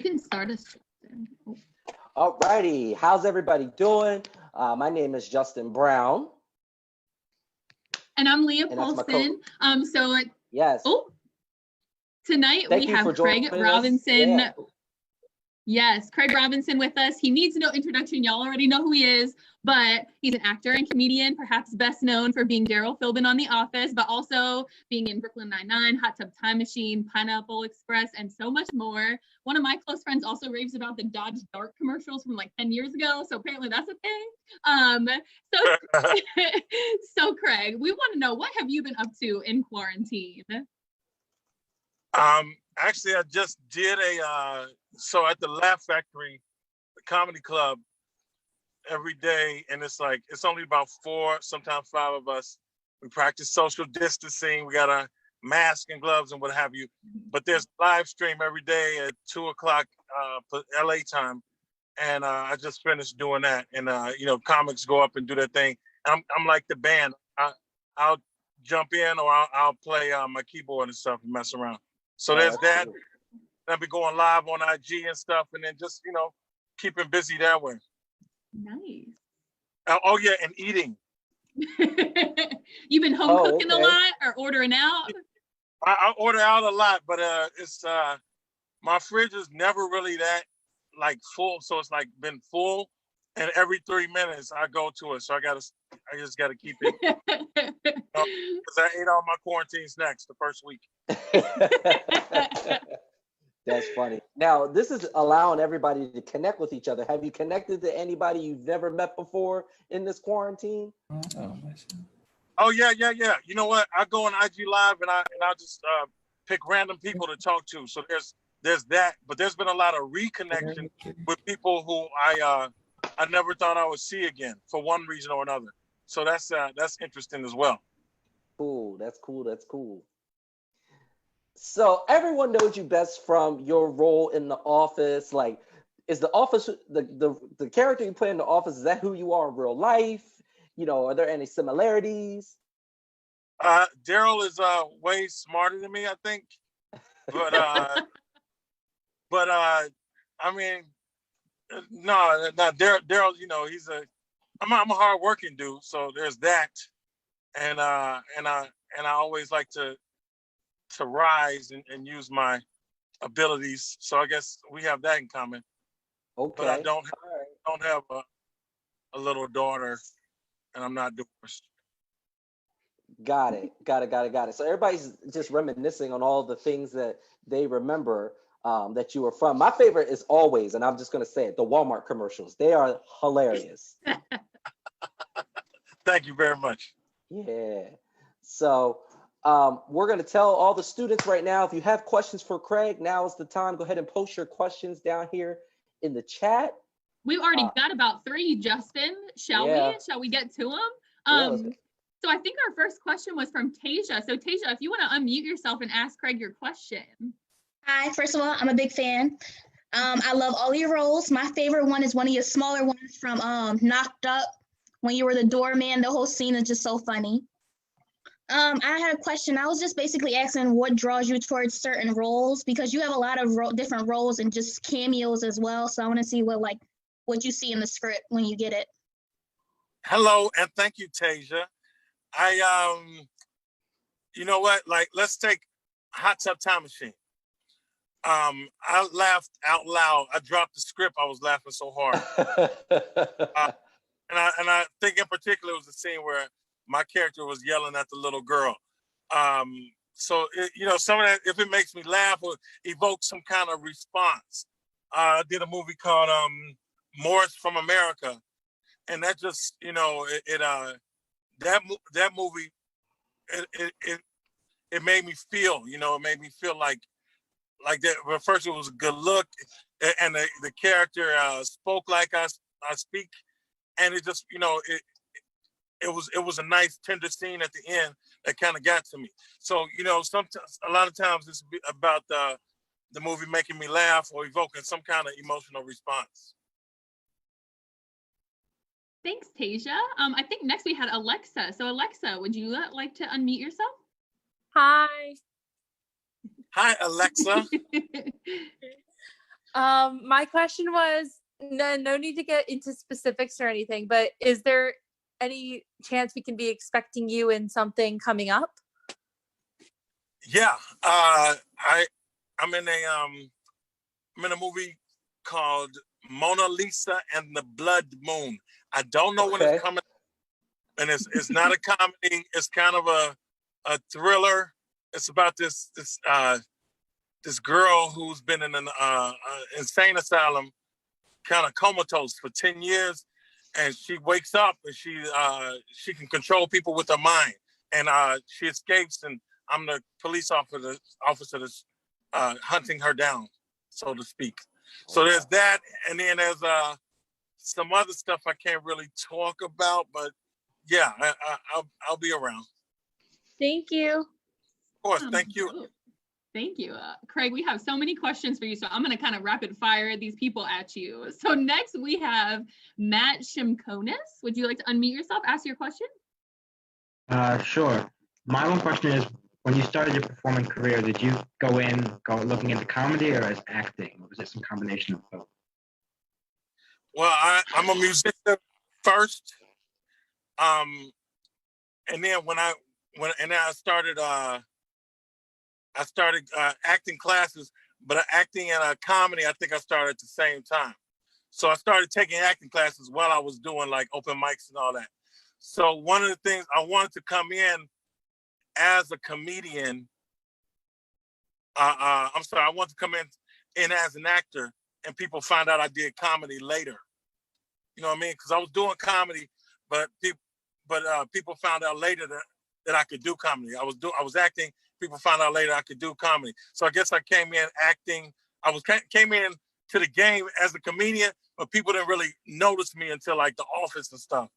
You can start us, Justin. Oh. All righty, how's everybody doing? My name is Justin Brown. And I'm Leah Paulson. Yes. Oh, tonight we have Craig Robinson. Yeah. Yes, Craig Robinson with us. He needs no introduction. Y'all already know who he is, but he's an actor and comedian, perhaps best known for being Daryl Philbin on The Office, but also being in Brooklyn Nine-Nine, Hot Tub Time Machine, Pineapple Express, and so much more. One of my close friends also raves about the Dodge Dart commercials from like 10 years ago, so apparently that's a thing. So Craig, we want to know, what have you been up to in quarantine? Actually, I just did so at the Laugh Factory, the comedy club, every day, and it's only about 4, sometimes 5 of us. We practice social distancing. We got our mask and gloves and what have you. But there's live stream every day at 2:00 LA time, and I just finished doing that. And comics go up and do their thing. I'm like the band. I'll jump in or I'll play my keyboard and stuff and mess around. So there's that. Cool. I'll be going live on IG and stuff, and then just keeping busy that way. Nice. Oh yeah, and eating. You've been home cooking a lot or ordering out? I order out a lot, but it's my fridge is never really that full, so it's been full, and every 3 minutes I go to it, so I just gotta keep it. Because I ate all my quarantine snacks the first week. That's funny. Now, this is allowing everybody to connect with each other. Have you connected to anybody you've never met before in this quarantine? Oh yeah. You know what? I go on IG Live and I'll just pick random people to talk to. So there's that, but there's been a lot of reconnection with people who I never thought I would see again for one reason or another. So that's interesting as well. Cool. That's cool. So everyone knows you best from your role in The Office. Is The Office the character you play in The Office? Is that who you are in real life? Are there any similarities? Daryl is way smarter than me, I think. But I mean, no, Daryl. I'm a hardworking dude, so there's that, and I always like to rise and use my abilities. So I guess we have that in common. Okay. But I don't have a little daughter, and I'm not divorced. Got it. So everybody's just reminiscing on all the things that they remember that you were from. My favorite is always, and I'm just going to say it, the Walmart commercials. They are hilarious. Thank you very much. Yeah. So we're going to tell all the students right now, if you have questions for Craig, now is the time. Go ahead and post your questions down here in the chat. We've already got about 3, Justin. Shall we get to them? So I think our first question was from Tasia. So Tasia, if you want to unmute yourself and ask Craig your question. Hi, first of all, I'm a big fan. I love all your roles. My favorite one is one of your smaller ones from Knocked Up, when you were the doorman. The whole scene is just so funny. I had a question. I was just basically asking what draws you towards certain roles, because you have a lot of different roles and just cameos as well. So I want to see what you see in the script when you get it. Hello, and thank you, Tasia. You know what? Let's take Hot Tub Time Machine. I laughed out loud. I dropped the script. I was laughing so hard. And I think in particular it was the scene where my character was yelling at the little girl. So some of that, if it makes me laugh or evoke some kind of response. I did a movie called Morris from America, and that just that movie it made me feel it made me feel like that. But first it was a good look, and the character spoke like I speak, and it just it was a nice tender scene at the end that kind of got to me. So sometimes, a lot of times it's about the movie making me laugh or evoking some kind of emotional response. Thanks, Tasia. I think next we had Alexa. So Alexa, would you like to unmute yourself? Hi. Hi, Alexa. My question was, no need to get into specifics or anything, but is there any chance we can be expecting you in something coming up? Yeah, I'm in a movie called Mona Lisa and the Blood Moon. I don't know when it's coming, and it's not a comedy. It's kind of a thriller. It's about this girl who's been in an insane asylum, kind of comatose for 10 years, and she wakes up and she can control people with her mind, and she escapes, and I'm the police officer that's hunting her down, so to speak. So there's that, and then there's some other stuff I can't really talk about, but yeah, I'll be around. Thank you. Of course, thank you. Thank you. Craig, we have so many questions for you, so I'm going to kind of rapid fire these people at you. So next we have Matt Shimkonis. Would you like to unmute yourself, ask your question? Sure. My one question is, when you started your performing career, did you go looking into comedy or as acting? Or was it some combination of both? Well, I'm a musician first, and then when I started acting classes, but acting and comedy, I think I started at the same time. So I started taking acting classes while I was doing like open mics and all that. So one of the things I wanted to come in as a comedian, I wanted to come in as an actor, and people find out I did comedy later. You know what I mean? Because I was doing comedy, but people found out later that I could do comedy. I was acting. People found out later I could do comedy. So I guess I came in acting. Came in to the game as a comedian, but people didn't really notice me until like The Office and stuff.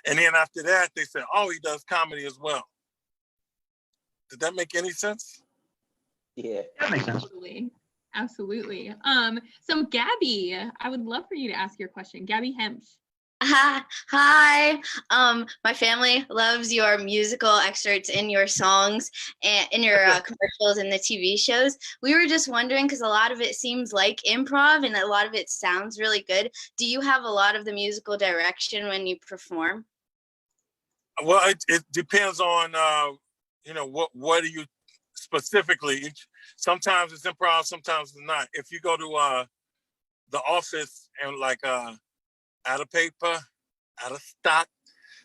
And then after that, they said, "Oh, he does comedy as well." Did that make any sense? Yeah, that makes sense. Absolutely. So Gabby, I would love for you to ask your question. Gabby Hemsch. Hi. My family loves your musical excerpts in your songs and in your commercials and the TV shows. We were just wondering, because a lot of it seems like improv and a lot of it sounds really good. Do you have a lot of the musical direction when you perform? Well, it depends on what are you specifically. Sometimes it's improv, sometimes it's not. If you go to The Office and like out of paper, out of stock,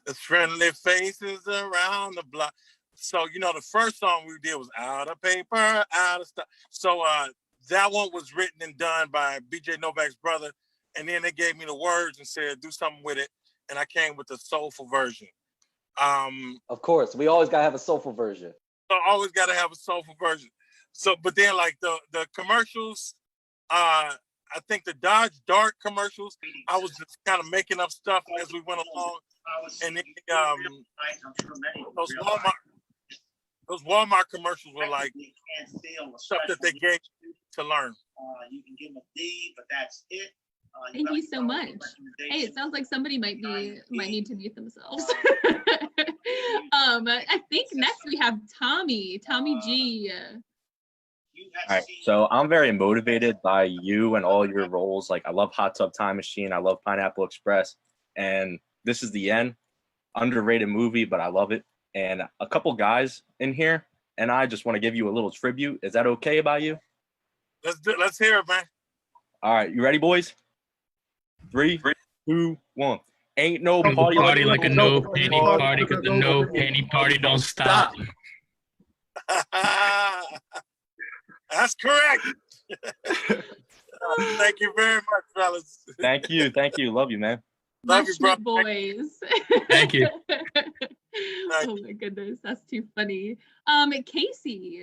the friendly faces around the block. So, the first song we did was out of paper, out of stock. So that one was written and done by BJ Novak's brother. And then they gave me the words and said, do something with it. And I came with the soulful version. Of course, we always got to have a soulful version. So always got to have a soulful version. So, but then like the commercials, I think the Dodge Dart commercials, I was just kind of making up stuff as we went along. And then those Walmart commercials were like stuff that they gave to learn. You can give them a D, but that's it. Thank you so much. Hey, it sounds like somebody might need to mute themselves. I think next we have Tommy G. All right, so I'm very motivated by you and all your roles. Like, I love Hot Tub Time Machine. I love Pineapple Express. And this is the end. Underrated movie, but I love it. And a couple guys in here, and I just want to give you a little tribute. Is that okay by you? Let's hear it, man. All right, you ready, boys? 3, 2, 1. Ain't no party like a no penny party, because the no penny party don't stop. That's correct. Thank you very much, fellas. Thank you. Love you, man. Love you, bro. Boys. Thank you. Oh my goodness, that's too funny. Casey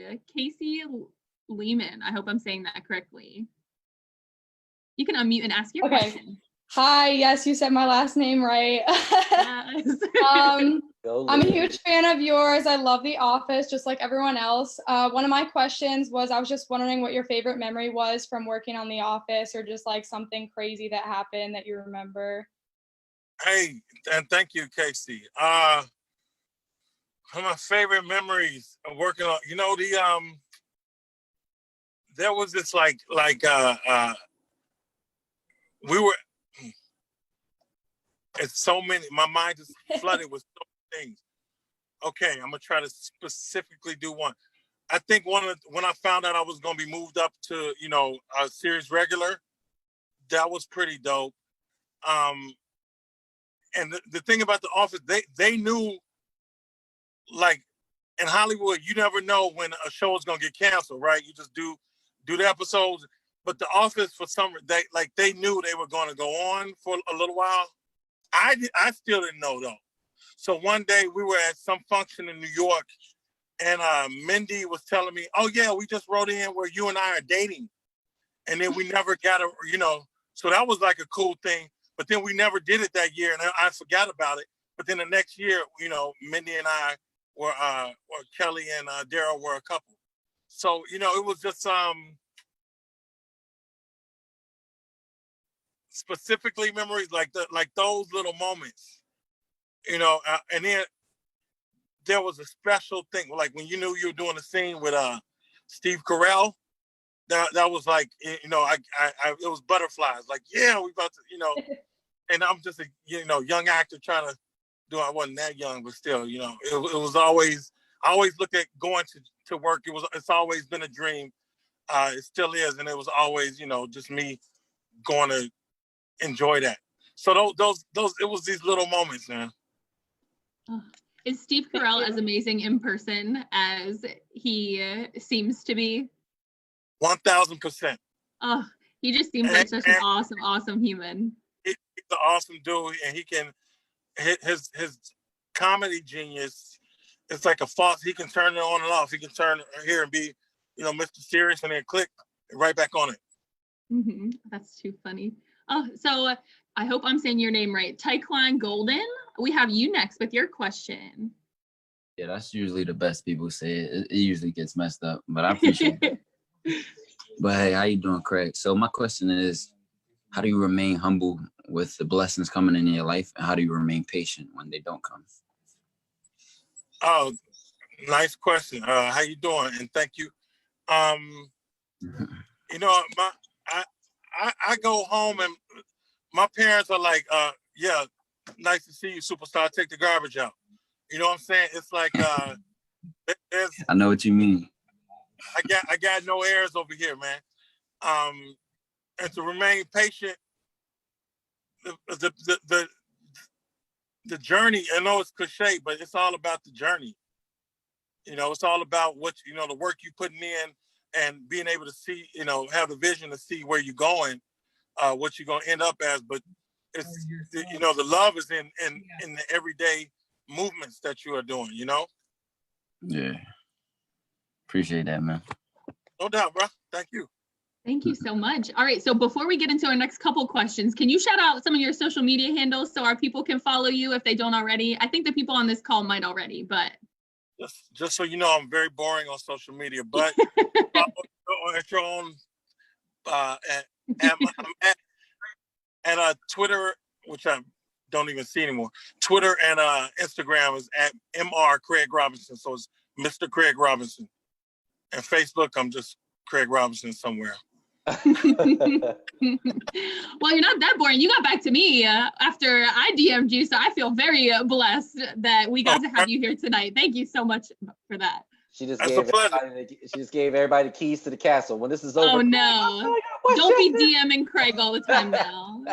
Lehman. I hope I'm saying that correctly. You can unmute and ask your question. Hi, yes, you said my last name right. Yes. I'm a huge fan of yours. I love The Office, just like everyone else. One of my questions was, I was just wondering what your favorite memory was from working on The Office, or just like something crazy that happened that you remember. Hey, and thank you, Casey. One of my favorite memories of working on, there was this we were. It's so many. My mind just flooded with so many things. Okay, I'm gonna try to specifically do one. I think when I found out I was gonna be moved up to, you know, a series regular, that was pretty dope. And the thing about The Office, they knew, like, in Hollywood, you never know when a show is gonna get canceled, right? You just do the episodes. But The Office, for some, they knew they were gonna go on for a little while. I still didn't know though. So one day we were at some function in New York, and Mindy was telling me, "Oh yeah, we just wrote in where you and I are dating," and then we never got a, you know. So that was like a cool thing. But then we never did it that year, and I forgot about it. But then the next year, you know, Mindy and I were, or Kelly and Daryl were a couple. So, you know, it was just specifically memories like those little moments, you know. And then there was a special thing, like when you knew you were doing a scene with Steve Carell. That was like, you know, I it was butterflies. Like, yeah, we about to, you know. And I'm just a, you know, young actor trying to do. I wasn't that young, but still, you know, it was always. I always look at going to work. It's always been a dream. It still is, and it was always, you know, just me going to enjoy that. So those it was these little moments, man. Is Steve Carell as amazing in person as he seems to be? 1000%. Oh, he just seems like such an awesome human. He's an awesome dude, and he can his comedy genius. It's like a faucet. He can turn it on and off. He can turn here and be, you know, Mr. Serious, and then click right back on it. Mm-hmm. That's too funny. Oh, so I hope I'm saying your name right. Taekwon Golden, we have you next with your question. Yeah, that's usually the best people say it. It usually gets messed up, but I appreciate it. But hey, how you doing, Craig? So my question is, how do you remain humble with the blessings coming in your life, and how do you remain patient when they don't come? Oh, nice question. How you doing? And thank you. You know, I go home and my parents are like, yeah, nice to see you, superstar. Take the garbage out. You know what I'm saying? It's like I know what you mean. I got no airs over here, man. And to remain patient, the journey, I know it's cliche, but it's all about the journey. You know, it's all about what, you know, the work you're putting in and being able to see, you know, have the vision to see where you're going, what you're going to end up as. But it's, you know, the love is in the everyday movements that you are doing, you know? Yeah. Appreciate that, man. No doubt, bro. Thank you. Thank you so much. All right, so before we get into our next couple questions, can you shout out some of your social media handles so our people can follow you if they don't already? I think the people on this call might already, but. Just so you know, I'm very boring on social media, but at your own, at Twitter, which I don't even see anymore. Twitter and Instagram is at Mr. Craig Robinson. So it's Mr. Craig Robinson. And Facebook, I'm just Craig Robinson somewhere. Well, you're not that boring. You got back to me after I DM'd you, so I feel very blessed that we got to have you here tonight. Thank you so much for that. She just gave everybody the keys to the castle. When this is over. Oh no! Don't be DMing Craig all the time now.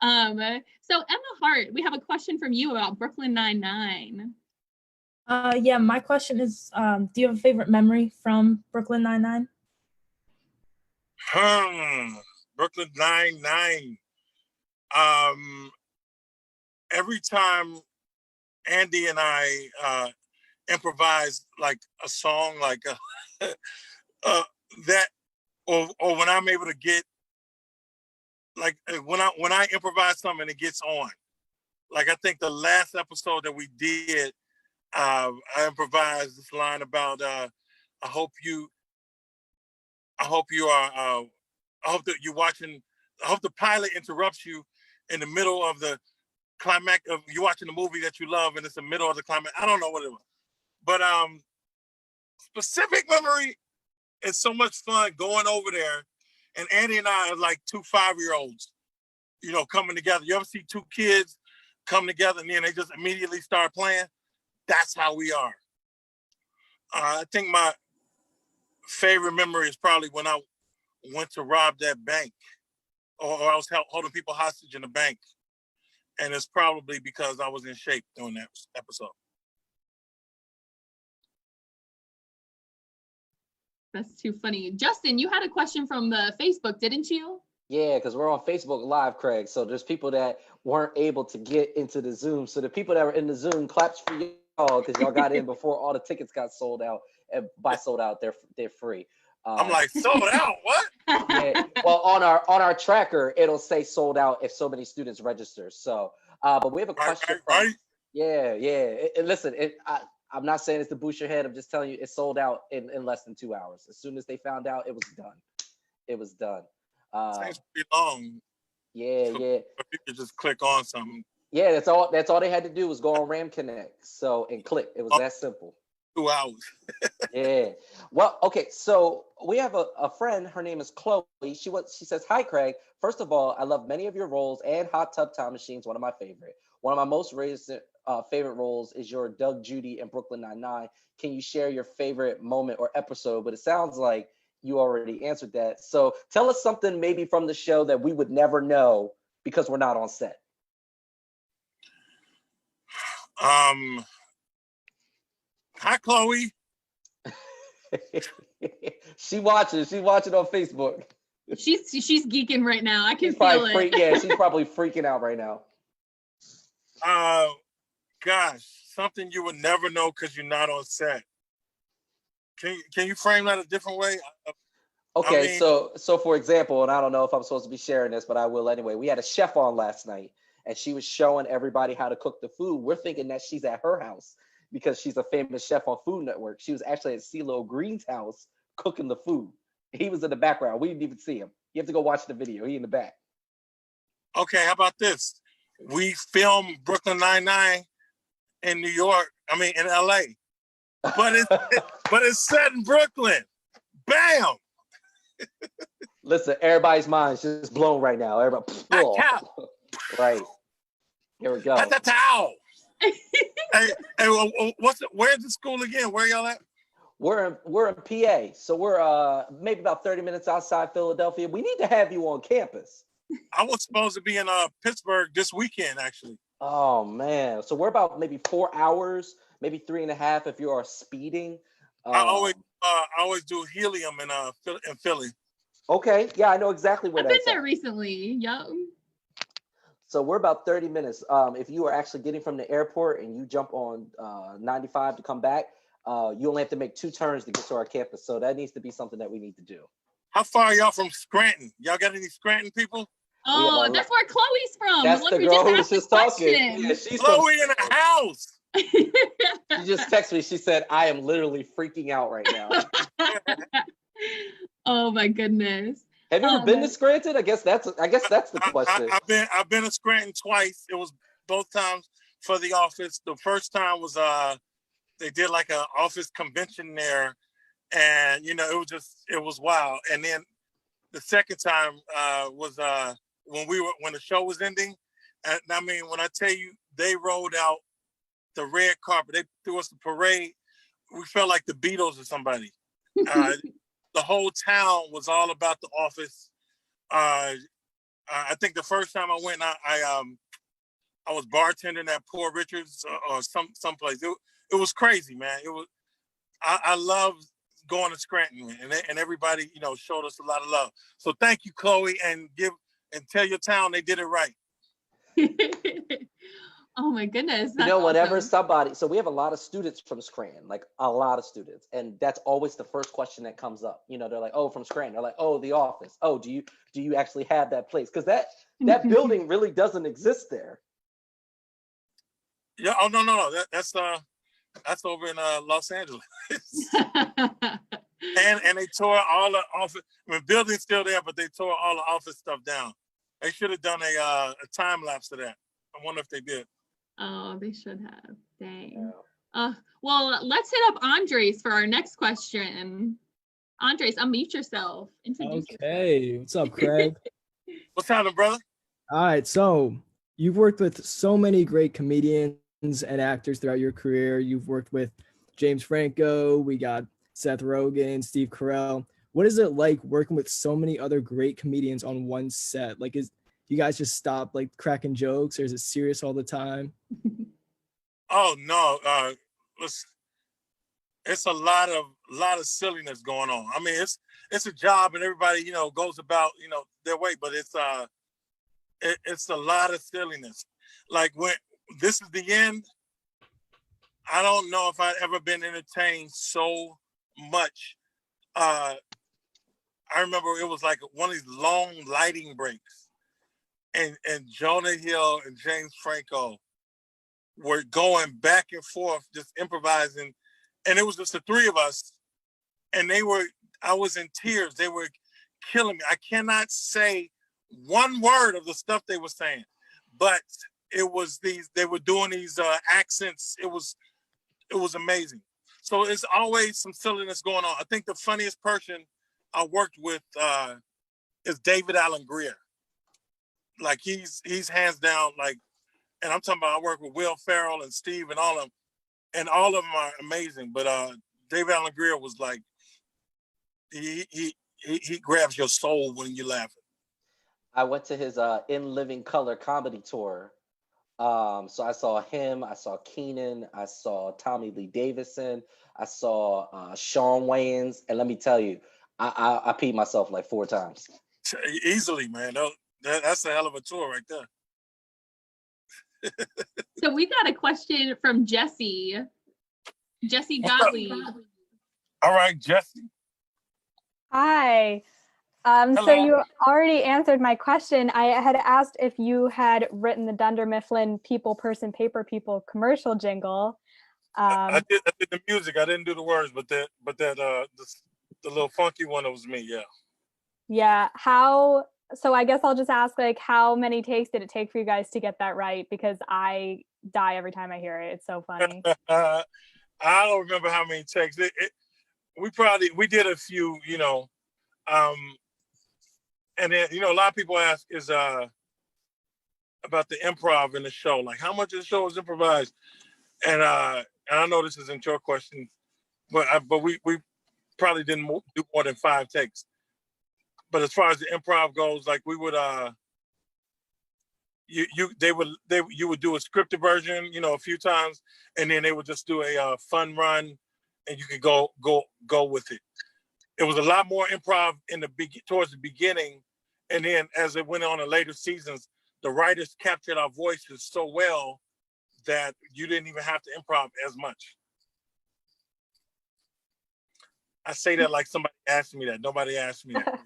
So Emma Hart, we have a question from you about Brooklyn Nine-Nine. Yeah, my question is, do you have a favorite memory from Brooklyn Nine-Nine? Brooklyn Nine-Nine. Every time Andy and I improvise like a song, like that, or when I'm able to get, like when I improvise something and it gets on. Like I think the last episode that we did, I improvised this line about I hope that you're watching. I hope the pilot interrupts you in the middle of the climax of you watching the movie that you love, and it's the middle of the climax. I don't know what it was, but specific memory is so much fun going over there And Andy and I are like 2 5-year-olds, you know, coming together. You ever see 2 kids come together and then they just immediately start playing? That's how we are. I think my favorite memory is probably when I went to rob that bank, or I was holding people hostage in the bank. And it's probably because I was in shape during that episode. That's too funny. Justin, you had a question from the Facebook, didn't you? Yeah, because we're on Facebook Live, Craig. So there's people that weren't able to get into the Zoom. So the people that were in the Zoom, claps for y'all because y'all got in before all the tickets got sold out. And by sold out, they're free. I'm like, sold out? What? Yeah. Well, on our tracker, it'll say sold out if so many students register. So, but we have a question. Right. Yeah. Listen, I'm not saying it's to boost your head. I'm just telling you it's sold out in less than 2 hours. As soon as they found out, it was done. It was done. It's pretty long. Yeah. You could just click on something. Yeah, that's all they had to do was go on Ram Connect. So and click. It was that simple. 2 hours. Yeah. Well, okay. So we have a friend. Her name is Chloe. She says, "Hi, Craig. First of all, I love many of your roles, and Hot Tub Time Machine's one of my favorite. One of my most recent favorite roles is your Doug Judy in Brooklyn Nine-Nine. Can you share your favorite moment or episode?" But it sounds like you already answered that. So tell us something maybe from the show that we would never know because we're not on set. Hi, Chloe. She watching on Facebook. She's geeking right now. I can feel it. Yeah, she's probably freaking out right now. Gosh, something you would never know because you're not on set. Can you frame that a different way? Okay, so for example, and I don't know if I'm supposed to be sharing this, but I will anyway. We had a chef on last night, and she was showing everybody how to cook the food. We're thinking that she's at her house because she's a famous chef on Food Network. She was actually at CeeLo Green's house cooking the food. He was in the background. We didn't even see him. You have to go watch the video. He in the back. Okay, how about this? We filmed Brooklyn Nine-Nine in New York. I mean, in LA, but it's set in Brooklyn. Bam! Listen, everybody's mind's just blown right now. Everybody, right. Here we go. Hey, where's the school again? Where y'all at? We're in PA, so we're maybe about 30 minutes outside Philadelphia. We need to have you on campus. I was supposed to be in Pittsburgh this weekend, actually. Oh man, so we're about maybe 4 hours, maybe 3.5 if you are speeding. I always do helium in Philly. Okay, yeah, I know exactly where I've that's been there recently. Yep. So we're about 30 minutes. If you are actually getting from the airport and you jump on 95 to come back, you only have to make 2 turns to get to our campus. So that needs to be something that we need to do. How far are y'all from Scranton? Y'all got any Scranton people? Oh, that's where Chloe's from. That's the girl who was just talking. Yeah, she's Chloe in the house. She just texted me. She said, "I am literally freaking out right now." Oh my goodness. Have you ever been to Scranton? I guess that's the question. I've been to Scranton twice. It was both times for the office. The first time was they did like an office convention there, and you know it was wild. And then the second time was when the show was ending. And I mean, when I tell you they rolled out the red carpet, they threw us a parade. We felt like the Beatles or somebody. The whole town was all about the office. I think the first time I went, I was bartending at Poor Richards or someplace. It was crazy, man. It was. I love going to Scranton, and everybody showed us a lot of love. So thank you, Chloe, and tell your town they did it right. Oh my goodness. Whenever awesome. somebody, so we have a lot of students from Scranton, like a lot of students. And that's always the first question that comes up. They're like, "Oh, from Scranton." They're like, "Oh, the office. Oh, do you actually have that place?" Because that building really doesn't exist there. Yeah. Oh, no. That's over in Los Angeles. and they tore all the office. I mean, building's still there, but they tore all the office stuff down. They should have done a time lapse of that. I wonder if they did. Oh, they should have. Dang. Well, let's hit up Andres for our next question. Andres, unmute yourself. Introduce Okay, what's up, Craig? What's happening, brother? All right, so you've worked with so many great comedians and actors throughout your career. You've worked with James Franco, we got Seth Rogen, Steve Carell. What is it like working with so many other great comedians on one set? Like, you guys just stop like cracking jokes, or is it serious all the time? Oh no, it's a lot of silliness going on. I mean, it's a job, and everybody goes about their way, but it's a lot of silliness. Like when this is the end, I don't know if I've ever been entertained so much. I remember it was like one of these long lighting breaks, and Jonah Hill and James Franco were going back and forth, just improvising, and it was just the three of us, and I was in tears. They were killing me. I cannot say one word of the stuff they were saying, but they were doing these accents. It was amazing. So it's always some silliness going on. I think the funniest person I worked with is David Allen Greer. Like he's hands down, like, and I'm talking about I work with Will Ferrell and Steve and all of them, and all of them are amazing. But David Allen Greer was like, he grabs your soul when you're laughing. I went to his In Living Color comedy tour. So I saw him, I saw Keenan, I saw Tommy Lee Davidson, I saw Shawn Wayans, and let me tell you, I peed myself like 4 times. Easily, man. That's a hell of a tour right there. So we got a question from Jesse Gottlieb. All right, Jesse. Hi. So you already answered my question. I had asked if you had written the Dunder Mifflin People Person Paper People commercial jingle. I did the music. I didn't do the words, but the little funky one, it was me. Yeah. Yeah. So I guess I'll just ask, like, how many takes did it take for you guys to get that right? Because I die every time I hear it. It's so funny. I don't remember how many takes. We did a few, and then, a lot of people ask is about the improv in the show. Like, how much of the show is improvised? And I know this isn't your question, but we probably didn't do more than 5 takes. But as far as the improv goes, like we would, you would do a scripted version, a few times, and then they would just do a fun run, and you could go with it. It was a lot more improv towards the beginning, and then as it went on in later seasons, the writers captured our voices so well that you didn't even have to improv as much. I say that like somebody asked me that. Nobody asked me that.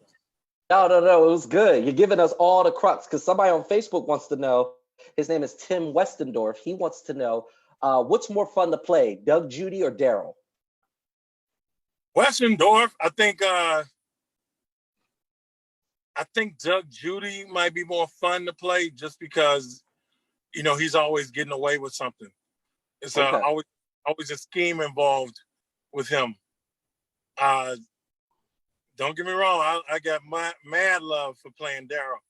No, it was good. You're giving us all the crux, because somebody on Facebook wants to know, his name is Tim Westendorf. He wants to know, what's more fun to play, Doug Judy or Daryl? Westendorf, I think Doug Judy might be more fun to play just because, he's always getting away with something. It's always a scheme involved with him. Don't get me wrong, I got mad love for playing Daryl.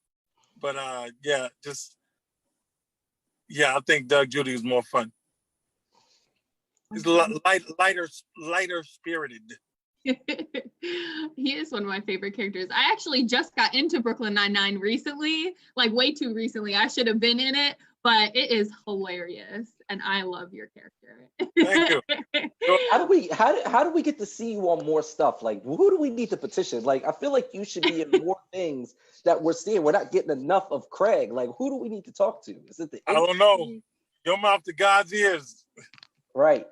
But I think Doug Judy is more fun. He's lighter spirited. He is one of my favorite characters. I actually just got into Brooklyn Nine-Nine recently, like way too recently. I should have been in it, but it is hilarious, and I love your character. Thank you. How do we get to see you on more stuff? Like, who do we need to petition? Like, I feel like you should be in more things that we're seeing. We're not getting enough of Craig. Like, who do we need to talk to? Is it I don't know. Your mouth to God's ears. Right.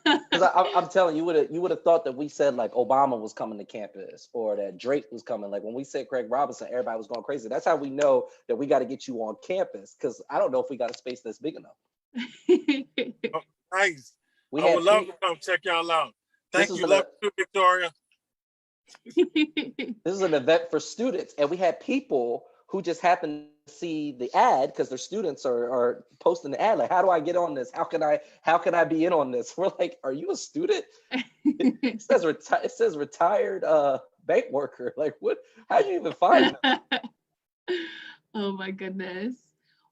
Because I'm telling you, you would have thought that we said like Obama was coming to campus or that Drake was coming. Like when we said Craig Robinson, everybody was going crazy. That's how we know that we got to get you on campus, because I don't know if we got a space that's big enough. Nice. I would love to come check y'all out. Thank you. Love you, Victoria. This is an event for students, and we had people who just happen to see the ad because their students are posting the ad. Like, how do I get on this? How can I be in on this? We're like, are you a student? It says retired bank worker. Like, what? How'd you even find them? Oh my goodness.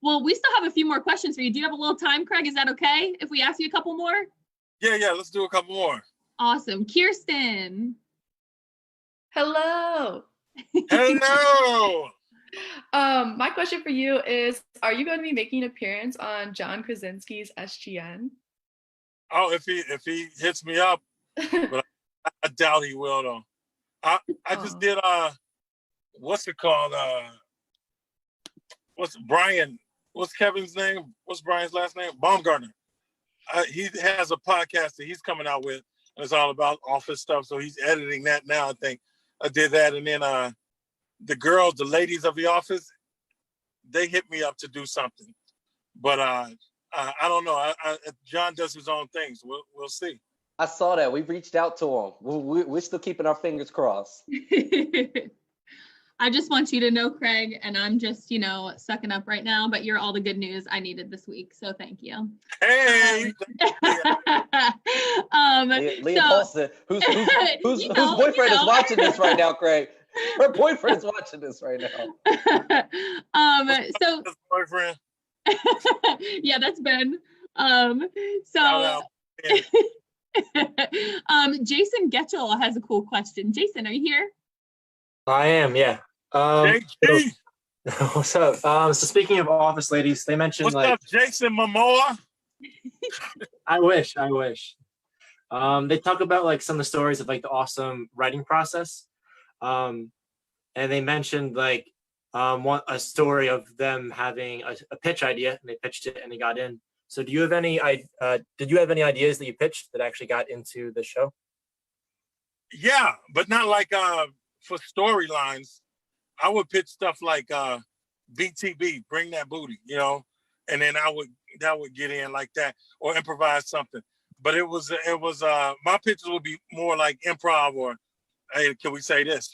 Well, we still have a few more questions for you. Do you have a little time, Craig? Is that okay if we ask you a couple more? Yeah, let's do a couple more. Awesome. Kirsten. Hello. Hello. My question for you is, are you going to be making an appearance on John Krasinski's SGN? Oh, if he hits me up, but I doubt he will though. I just did what's it called? What's Kevin's name? What's Brian's last name? Baumgartner. He has a podcast that he's coming out with, and it's all about office stuff. So he's editing that now. I think I did that, and then the ladies of the office, they hit me up to do something, but I don't know. John does his own things. We'll see. I saw that. We reached out to him. We're still keeping our fingers crossed. I just want you to know, Craig, and I'm just, sucking up right now, but you're all the good news I needed this week. So thank you. Hey! Leah Paulson, whose boyfriend is watching this right now, Craig. Her boyfriend is watching this right now. So boyfriend. Yeah, that's Ben. Jason Getchell has a cool question. Jason, are you here? I am, yeah. What's up? So speaking of office ladies, they mentioned what's up, Jason Momoa? I wish. They talk about some of the stories of the awesome writing process. And they mentioned a story of them having a pitch idea, and they pitched it and they got in. So do you have any did you have any ideas that you pitched that actually got into the show? Yeah, but not for storylines. I would pitch stuff like BTB, bring that booty, and then that would get in like that, or improvise something. But it was my pitches would be more like improv, or hey, can we say this,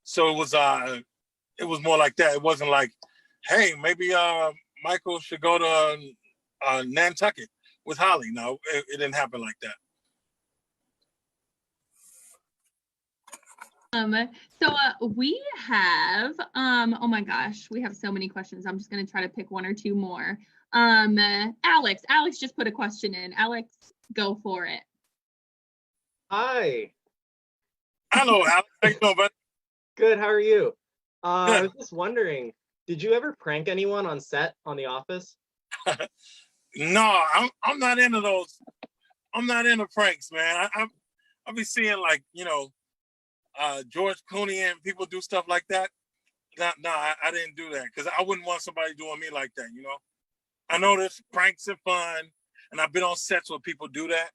So it was more like that. It wasn't like, hey, maybe Michael should go to Nantucket with Holly. No, it didn't happen like that. We have, oh my gosh, we have so many questions. I'm just going to try to pick one or two more. Alex just put a question in. Alex, go for it. Hi. Hello, Alex. How you doing, buddy? Good. How are you? I was just wondering, did you ever prank anyone on set on The Office? No, I'm not into those. I'm not into pranks, man. I'll be seeing George Clooney and people do stuff like that. No, I didn't do that because I wouldn't want somebody doing me like that. I know there's pranks and fun, and I've been on sets where people do that,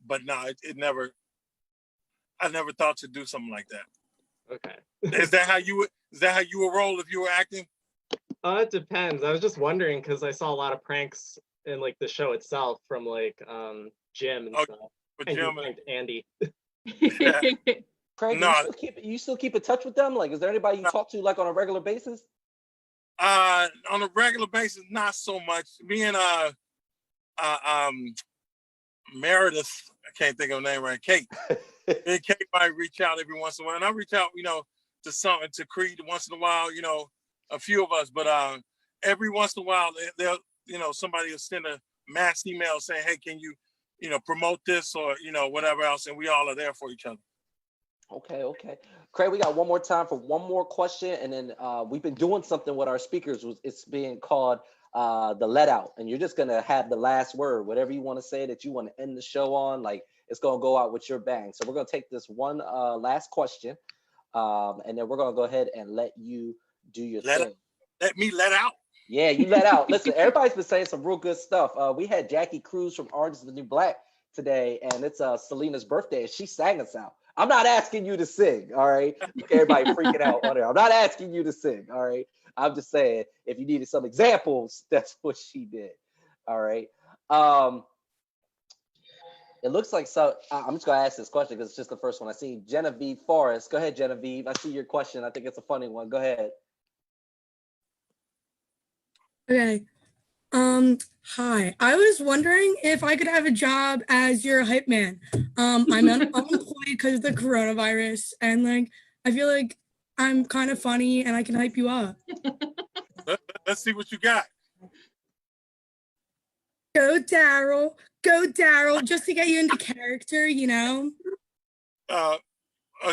but no, it never. I never thought to do something like that. Okay. Is that how you would roll if you were acting? It depends. I was just wondering because I saw a lot of pranks in the show itself from Jim and stuff. And Jim and Andy. Yeah. Craig, you still keep in touch with them? Is there anybody you talk to on a regular basis? On a regular basis, not so much. Me and Meredith, I can't think of her name right. Kate. And Kate might reach out every once in a while, and I reach out, to Creed once in a while. A few of us, but every once in a while, they'll somebody will send a mass email saying, "Hey, can you, promote this or whatever else," and we all are there for each other. Okay. Craig, we got one more time for one more question, and then we've been doing something with our speakers. It's being called the let out, and you're just gonna have the last word, whatever you want to say that you want to end the show on. It's gonna go out with your bang. So we're gonna take this one last question, and then we're gonna go ahead and let you do your thing. Let me let out. Yeah, you let out. Listen, everybody's been saying some real good stuff. We had Jackie Cruz from Orange is the New Black today, and it's Selena's birthday, and she sang us out. I'm not asking you to sing, all right? Everybody freaking out on there. I'm not asking you to sing, all right? I'm just saying, if you needed some examples, that's what she did, all right? It looks like I'm just gonna ask this question because it's just the first one I see. Genevieve Forrest, go ahead, Genevieve. I see your question. I think it's a funny one. Go ahead. Okay. Hi. I was wondering if I could have a job as your hype man. I'm unemployed because of the coronavirus, and like I feel like I'm kind of funny and I can hype you up. Let's see what you got. Go Daryl, just to get you into character, you know.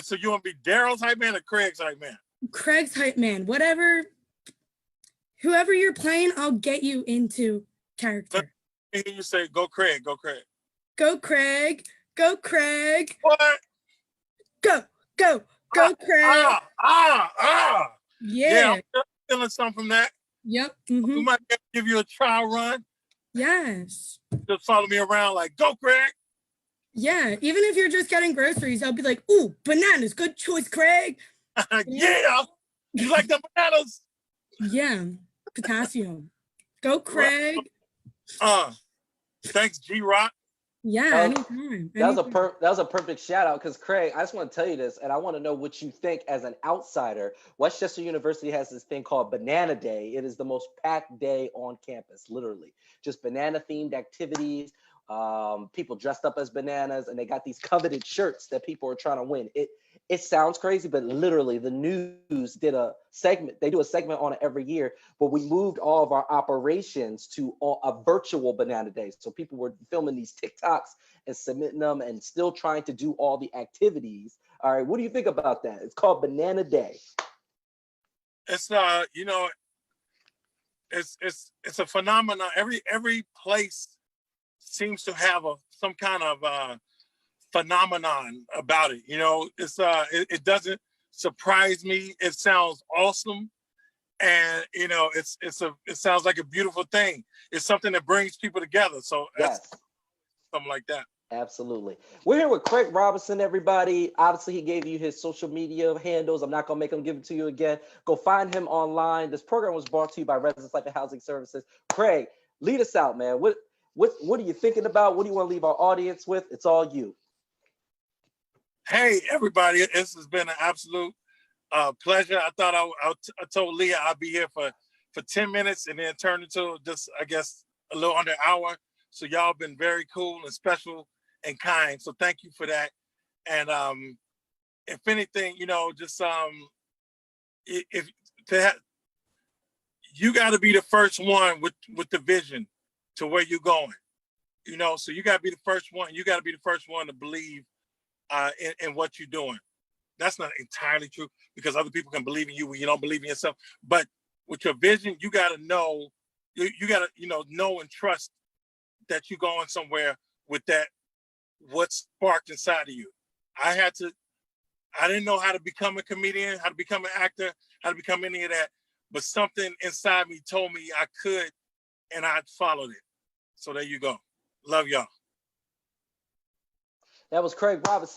So you want to be Daryl's hype man or Craig's hype man? Craig's hype man. Whoever you're playing, I'll get you into character. Let me hear you say, "Go Craig, go Craig." Go Craig, go Craig. What? Go Craig. Yeah, I'm feeling something from that. Yep. We might give you a trial run. Yes. Just follow me around like, "Go Craig." Yeah, even if you're just getting groceries, I'll be like, "Ooh, bananas, good choice, Craig." Yeah, you like the bananas? Yeah, potassium. Go Craig. Thanks, G-Rock. Yeah, anytime. That was a perfect shout out because Craig, I just want to tell you this, and I want to know what you think as an outsider. Westchester University has this thing called Banana Day. It is the most packed day on campus, literally. Just banana themed activities. People dressed up as bananas, and they got these coveted shirts that people are trying to win. It sounds crazy, but literally the news did a segment. They do a segment on it every year, but we moved all of our operations to a virtual Banana Day. So people were filming these TikToks and submitting them and still trying to do all the activities. All right, what do you think about that? It's called Banana Day. It's you know, it's a phenomenon. Every place seems to have some kind of phenomenon about it. You know, it doesn't surprise me. It sounds awesome, and you know, it sounds like a beautiful thing. It's something that brings people together. So that's something like that. Absolutely. We're here with Craig Robinson, everybody. Obviously, he gave you his social media handles. I'm not going to make him give it to you again. Go find him online. This program was brought to you by Residence Life and Housing Services. Craig, lead us out, man. What are you thinking about? What do you want to leave our audience with? It's all you. Hey, everybody. This has been an absolute pleasure. I thought I told Leah I'd be here for 10 minutes and then turn into just, I guess, a little under an hour. So y'all been very cool and special and kind. So thank you for that. And if anything, you know, just you got to be the first one with the vision to where you're going. You know, so you got to be the first one. You got to be the first one to believe in what you're doing. That's not entirely true because other people can believe in you when you don't believe in yourself. But with your vision, you got to know, you got to, know and trust that you're going somewhere with that, what's sparked inside of you. I didn't know how to become a comedian, how to become an actor, how to become any of that, but something inside me told me I could, and I followed it. So there you go. Love y'all. That was Craig Robinson.